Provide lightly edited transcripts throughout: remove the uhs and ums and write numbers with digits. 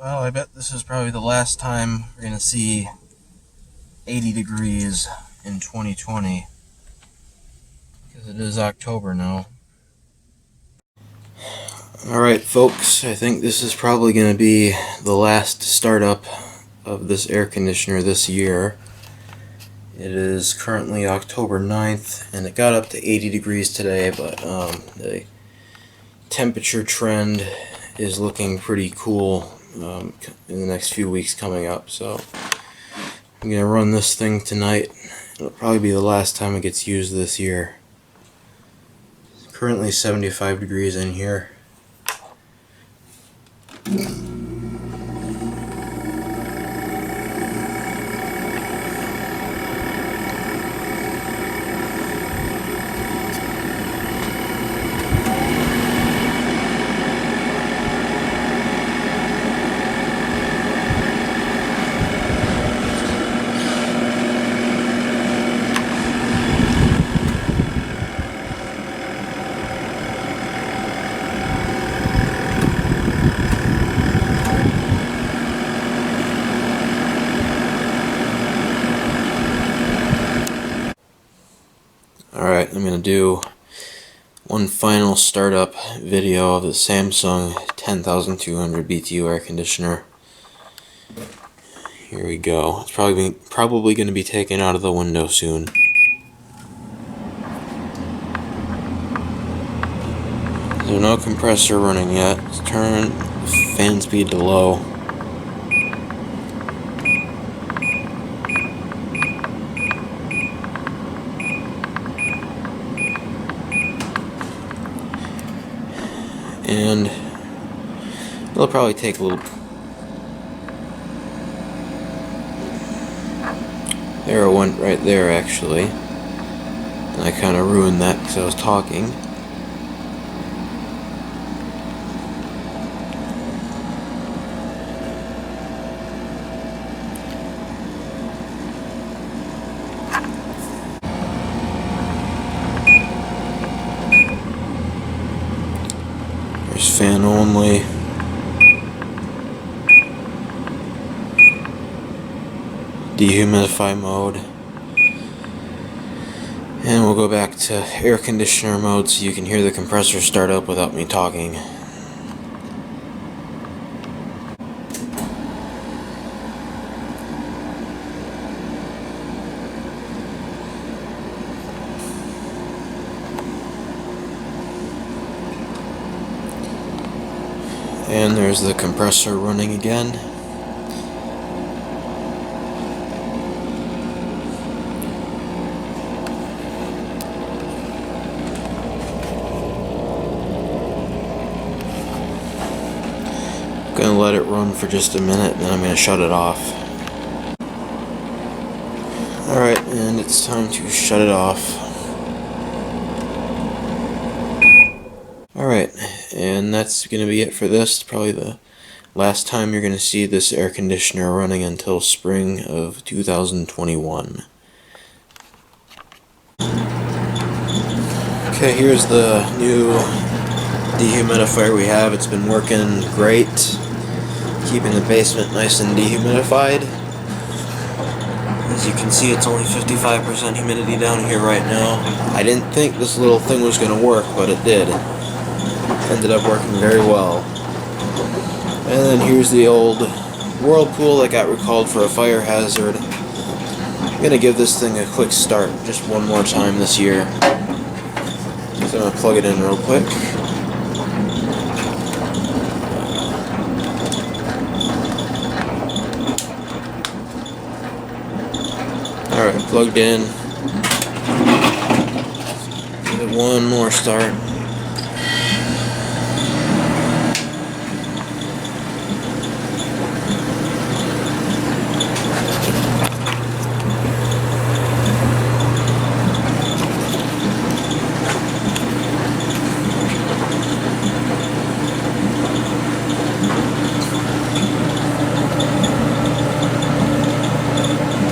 Well, I bet this is probably the last time we're going to see 80 degrees in 2020, because it is October now. Alright folks, I think this is probably going to be the last startup of this air conditioner this year. It is currently October 9th, and it got up to 80 degrees today, but the temperature trend is looking pretty cool in the next few weeks coming up, so I'm going to run this thing tonight. It'll probably be the last time it gets used this year. It's currently 75 degrees in here. Alright, I'm going to do one final startup video of the Samsung 10200 BTU air conditioner. Here we go. It's probably going to be taken out of the window soon. There's no compressor running yet. Let's turn fan speed to low. And it'll probably take a little. There, it went right there actually. And I kind of ruined that because I was talking. There's fan only. Dehumidify mode. And we'll go back to air conditioner mode so you can hear the compressor start up without me talking. And there's the compressor running again. I'm gonna let it run for just a minute, then I'm gonna shut it off. Alright, and it's time to shut it off. Alright, and that's going to be it for this. It's probably the last time you're going to see this air conditioner running until spring of 2021. Okay, here's the new dehumidifier we have. It's been working great, keeping the basement nice and dehumidified. As you can see, it's only 55% humidity down here right now. I didn't think this little thing was going to work, but it did. Ended up working very well. And then here's the old Whirlpool that got recalled for a fire hazard. I'm going to give this thing a quick start just one more time this year. So I'm going to plug it in real quick. Alright, plugged in. Give it one more start.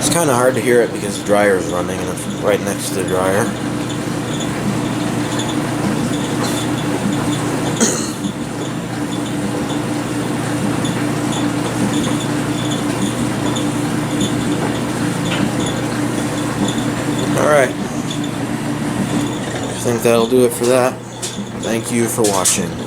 It's kind of hard to hear it because the dryer is running and it's right next to the dryer. think that'll do it for that. Thank you for watching.